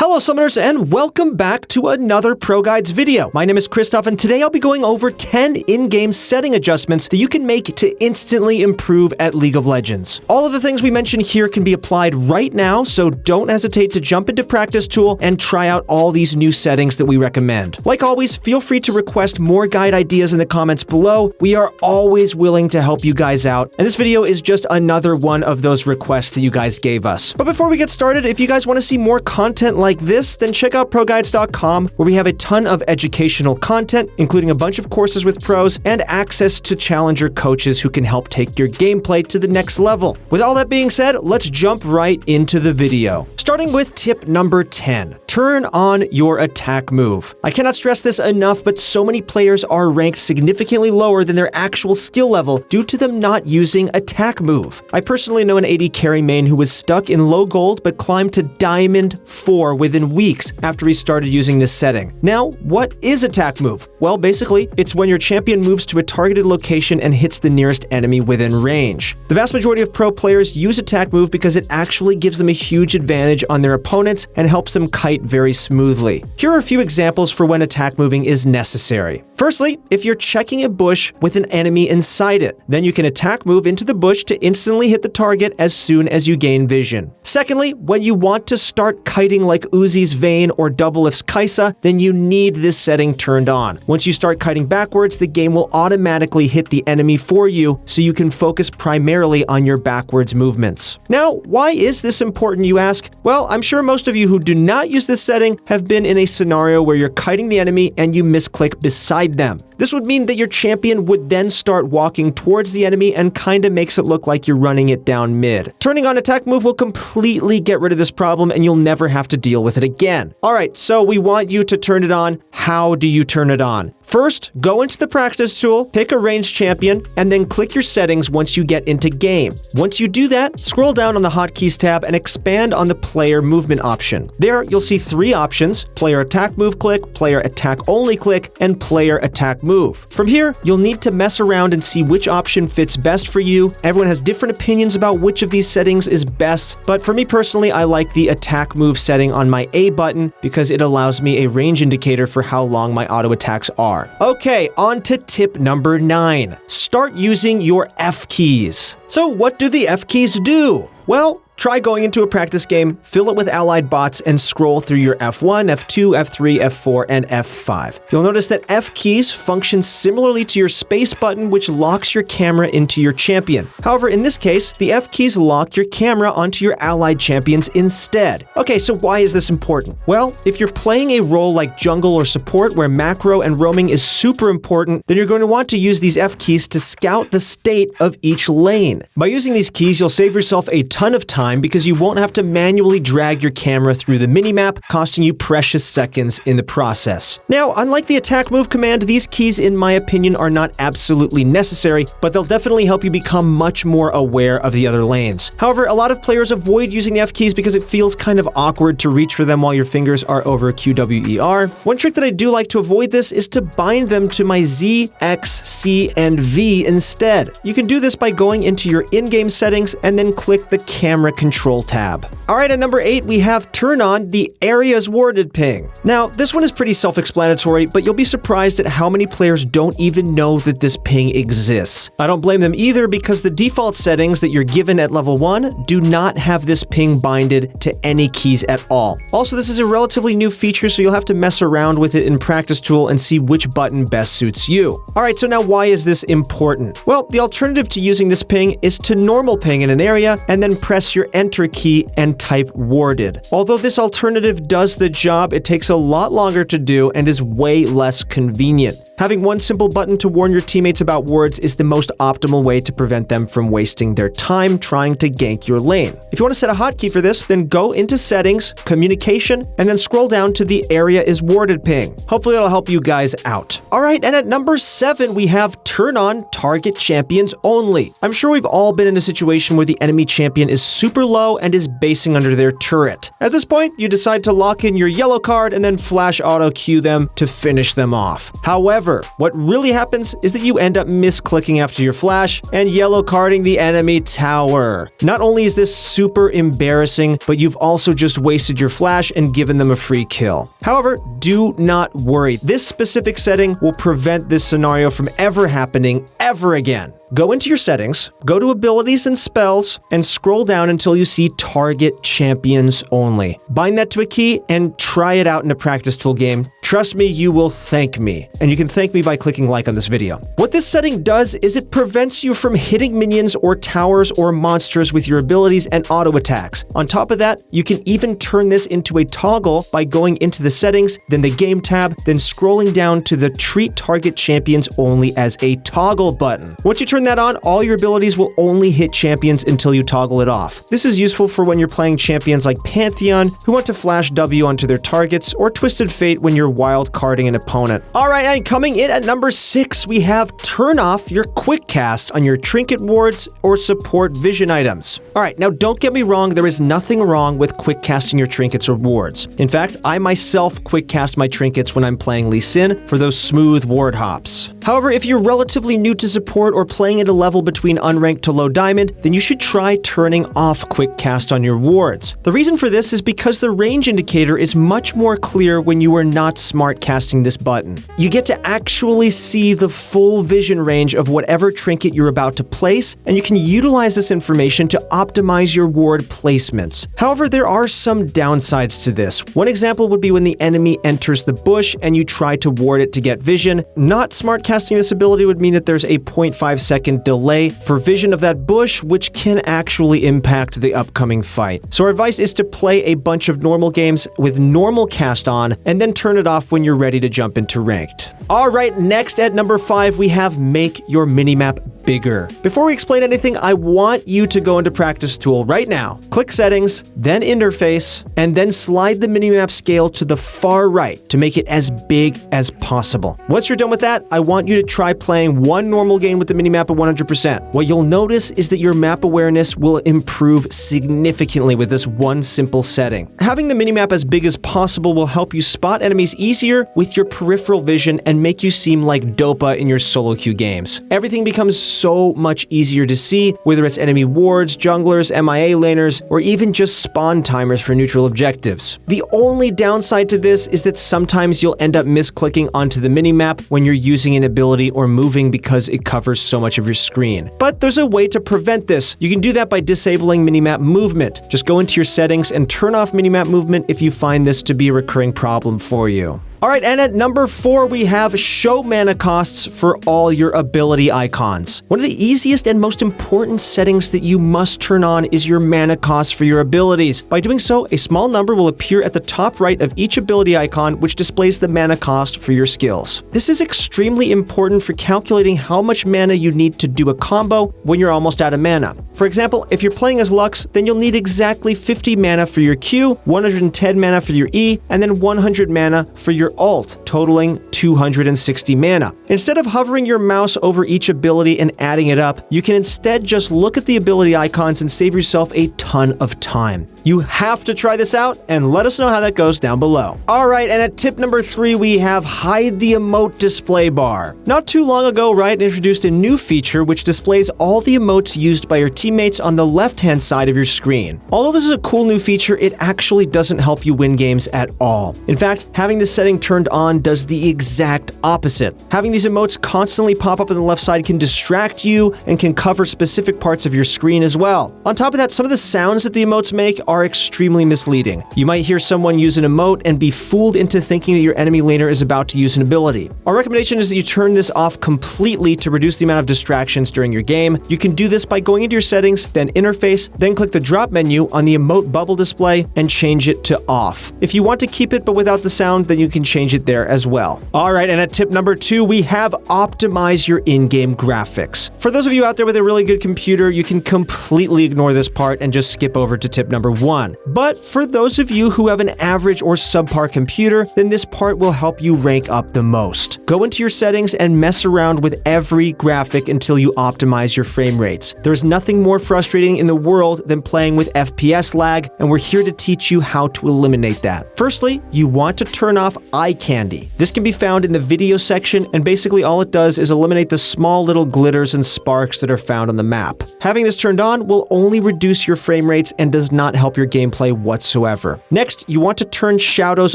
Hello Summoners and welcome back to another Pro Guides video. My name is Christoph and today I'll be going over 10 in-game setting adjustments that you can make to instantly improve at League of Legends. All of the things we mention here can be applied right now, so don't hesitate to jump into Practice Tool and try out all these new settings that we recommend. Like always, feel free to request more guide ideas in the comments below. We are always willing to help you guys out, and this video is just another one of those requests that you guys gave us. But before we get started, if you guys want to see more content like this, then check out ProGuides.com, where we have a ton of educational content, including a bunch of courses with pros and access to challenger coaches who can help take your gameplay to the next level. With all that being said, let's jump right into the video. Starting with tip number 10, turn on your attack move. I cannot stress this enough, but so many players are ranked significantly lower than their actual skill level due to them not using attack move. I personally know an AD carry main who was stuck in low gold but climbed to Diamond 4 within weeks after he started using this setting. Now, what is attack move? Well, basically, it's when your champion moves to a targeted location and hits the nearest enemy within range. The vast majority of pro players use attack move because it actually gives them a huge advantage on their opponents and helps them kite very smoothly. Here are a few examples for when attack moving is necessary. Firstly, if you're checking a bush with an enemy inside it, then you can attack move into the bush to instantly hit the target as soon as you gain vision. Secondly, when you want to start kiting like Uzi's Vayne or Doublelift's Kai'Sa, then you need this setting turned on. Once you start kiting backwards, the game will automatically hit the enemy for you, so you can focus primarily on your backwards movements. Now, why is this important, you ask? Well, I'm sure most of you who do not use this setting have been in a scenario where you're kiting the enemy and you misclick beside them. This would mean that your champion would then start walking towards the enemy and kinda makes it look like you're running it down mid. Turning on attack move will completely get rid of this problem and you'll never have to deal with it again. Alright, so we want you to turn it on. How do you turn it on? First, go into the practice tool, pick a ranged champion, and then click your settings once you get into game. Once you do that, scroll down on the hotkeys tab and expand on the player movement option. There, you'll see three options: player attack move click, player attack only click, and player attack move. From here, you'll need to mess around and see which option fits best for you. Everyone has different opinions about which of these settings is best, but for me personally, I like the attack move setting on my A button because it allows me a range indicator for how long my auto attacks are. Okay, on to tip number 9. Start using your F keys. So what do the F keys do? Well, try going into a practice game, fill it with allied bots, and scroll through your F1, F2, F3, F4, and F5. You'll notice that F keys function similarly to your space button, which locks your camera into your champion. However, in this case, the F keys lock your camera onto your allied champions instead. Okay, so why is this important? Well, if you're playing a role like jungle or support where macro and roaming is super important, then you're going to want to use these F keys to scout the state of each lane. By using these keys, you'll save yourself a ton of time because you won't have to manually drag your camera through the minimap, costing you precious seconds in the process. Now, unlike the attack move command, these keys, in my opinion, are not absolutely necessary, but they'll definitely help you become much more aware of the other lanes. However, a lot of players avoid using the F keys because it feels kind of awkward to reach for them while your fingers are over QWER. One trick that I do like to avoid this is to bind them to my Z, X, C, and V instead. You can do this by going into your in-game settings and then click the camera control tab. Alright, at number 8, we have turn on the areas warded ping. Now, this one is pretty self-explanatory, but you'll be surprised at how many players don't even know that this ping exists. I don't blame them either because the default settings that you're given at level 1 do not have this ping binded to any keys at all. Also, this is a relatively new feature, so you'll have to mess around with it in Practice Tool and see which button best suits you. Alright, so now why is this important? Well, the alternative to using this ping is to normal ping in an area and then press your enter key and type warded. Although this alternative does the job, it takes a lot longer to do and is way less convenient. Having one simple button to warn your teammates about wards is the most optimal way to prevent them from wasting their time trying to gank your lane. If you want to set a hotkey for this, then go into Settings, Communication, and then scroll down to the Area is Warded ping. Hopefully that'll help you guys out. Alright, and at number 7, we have Turn on Target Champions Only. I'm sure we've all been in a situation where the enemy champion is super low and is basing under their turret. At this point, you decide to lock in your yellow card and then flash auto queue them to finish them off. However, However, what really happens is that you end up misclicking after your flash and yellow carding the enemy tower. Not only is this super embarrassing, but you've also just wasted your flash and given them a free kill. However, do not worry. This specific setting will prevent this scenario from ever happening ever again. Go into your settings, go to abilities and spells, and scroll down until you see target champions only. Bind that to a key and try it out in a practice tool game. Trust me, you will thank me. And you can thank me by clicking like on this video. What this setting does is it prevents you from hitting minions or towers or monsters with your abilities and auto attacks. On top of that, you can even turn this into a toggle by going into the settings, then the game tab, then scrolling down to the treat target champions only as a toggle button. Once you turn that on, all your abilities will only hit champions until you toggle it off. This is useful for when you're playing champions like Pantheon, who want to flash W onto their targets, or Twisted Fate when you're wild carding an opponent. Alright, and coming in at number 6, we have turn off your quick cast on your trinket wards or support vision items. Alright, now don't get me wrong, there is nothing wrong with quick casting your trinkets or wards. In fact, I myself quick cast my trinkets when I'm playing Lee Sin for those smooth ward hops. However, if you're relatively new to support or playing at a level between unranked to low diamond, then you should try turning off quick cast on your wards. The reason for this is because the range indicator is much more clear when you are not smart casting this button. You get to actually see the full vision range of whatever trinket you're about to place, and you can utilize this information to optimize your ward placements. However, there are some downsides to this. One example would be when the enemy enters the bush and you try to ward it to get vision. Not smart casting this ability would mean that there's a 0.5-second delay for vision of that bush, which can actually impact the upcoming fight. So our advice is to play a bunch of normal games with normal cast on, and then turn it off when you're ready to jump into ranked. Alright, next at number 5, we have make your minimap bigger. Before we explain anything, I want you to go into Practice Tool right now. Click Settings, then Interface, and then slide the minimap scale to the far right to make it as big as possible. Once you're done with that, I want you to try playing one normal game with the minimap at 100%. What you'll notice is that your map awareness will improve significantly with this one simple setting. Having the minimap as big as possible will help you spot enemies easier with your peripheral vision and make you seem like Dopa in your solo queue games. Everything becomes so much easier to see, whether it's enemy wards, junglers, MIA laners, or even just spawn timers for neutral objectives. The only downside to this is that sometimes you'll end up misclicking onto the minimap when you're using an ability or moving because it covers so much of your screen. But there's a way to prevent this. You can do that by disabling minimap movement. Just go into your settings and turn off minimap movement if you find this to be a recurring problem for you. Alright, and at number 4, we have show mana costs for all your ability icons. One of the easiest and most important settings that you must turn on is your mana cost for your abilities. By doing so, a small number will appear at the top right of each ability icon, which displays the mana cost for your skills. This is extremely important for calculating how much mana you need to do a combo when you're almost out of mana. For example, if you're playing as Lux, then you'll need exactly 50 mana for your Q, 110 mana for your E, and then 100 mana for your ult, totaling 260 mana. Instead of hovering your mouse over each ability and adding it up, you can instead just look at the ability icons and save yourself a ton of time. You have to try this out and let us know how that goes down below. Alright, and at tip number 3, we have hide the emote display bar. Not too long ago, Riot introduced a new feature which displays all the emotes used by your teammates on the left-hand side of your screen. Although this is a cool new feature, it actually doesn't help you win games at all. In fact, having this setting turned on does the exact opposite. Having these emotes constantly pop up on the left side can distract you and can cover specific parts of your screen as well. On top of that, some of the sounds that the emotes make are extremely misleading. You might hear someone use an emote and be fooled into thinking that your enemy laner is about to use an ability. Our recommendation is that you turn this off completely to reduce the amount of distractions during your game. You can do this by going into your settings, then interface, then click the drop menu on the emote bubble display and change it to off. If you want to keep it but without the sound, then you can change it there as well. Alright, and at tip number 2, we have optimize your in-game graphics. For those of you out there with a really good computer, you can completely ignore this part and just skip over to tip number 1. 1. But for those of you who have an average or subpar computer, then this part will help you rank up the most. Go into your settings and mess around with every graphic until you optimize your frame rates. There's nothing more frustrating in the world than playing with FPS lag, and we're here to teach you how to eliminate that. Firstly, you want to turn off eye candy. This can be found in the video section, and basically all it does is eliminate the small little glitters and sparks that are found on the map. Having this turned on will only reduce your frame rates and does not help your gameplay whatsoever. Next, you want to turn shadows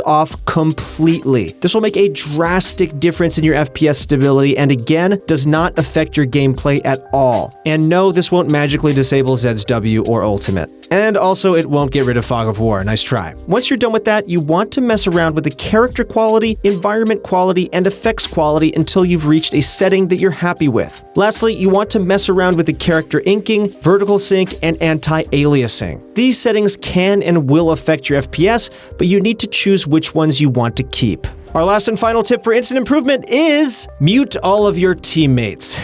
off completely. This will make a drastic difference in your FPS stability and again, does not affect your gameplay at all. And no, this won't magically disable ZW or Ultimate. And also, it won't get rid of Fog of War. Nice try. Once you're done with that, you want to mess around with the character quality, environment quality, and effects quality until you've reached a setting that you're happy with. Lastly, you want to mess around with the character inking, vertical sync, and anti-aliasing. These settings can and will affect your FPS, but you need to choose which ones you want to keep. Our last and final tip for instant improvement is mute all of your teammates.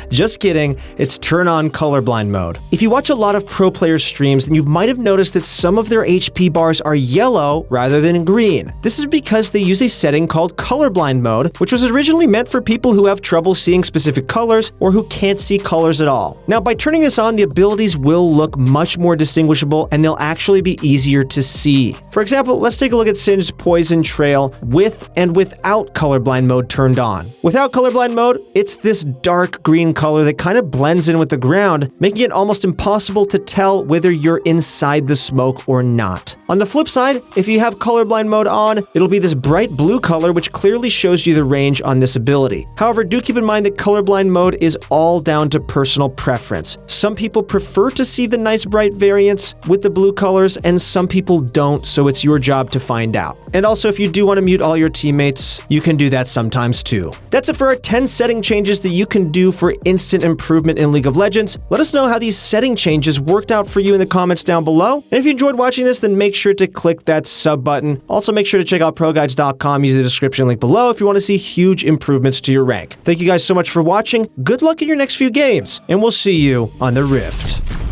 Just kidding, it's turn on colorblind mode. If you watch a lot of pro players' streams, then you might have noticed that some of their HP bars are yellow rather than green. This is because they use a setting called colorblind mode, which was originally meant for people who have trouble seeing specific colors or who can't see colors at all. Now, by turning this on, the abilities will look much more distinguishable and they'll actually be easier to see. For example, let's take a look at Singe's Poison Trail with and without colorblind mode turned on. Without colorblind mode, it's this dark green color that kind of blends in with the ground, making it almost impossible to tell whether you're inside the smoke or not. On the flip side, if you have colorblind mode on, it'll be this bright blue color which clearly shows you the range on this ability. However, do keep in mind that colorblind mode is all down to personal preference. Some people prefer to see the nice bright variants with the blue colors, and some people don't, so it's your job to find out. And also, if you do want to mute all your teammates, you can do that sometimes too. That's it for our 10 setting changes that you can do for instant improvement in League of Legends. Let us know how these setting changes worked out for you in the comments down below. And if you enjoyed watching this, then make sure to click that sub button. Also, make sure to check out ProGuides.com using the description link below if you want to see huge improvements to your rank. Thank you guys so much for watching. Good luck in your next few games, and we'll see you on the Rift.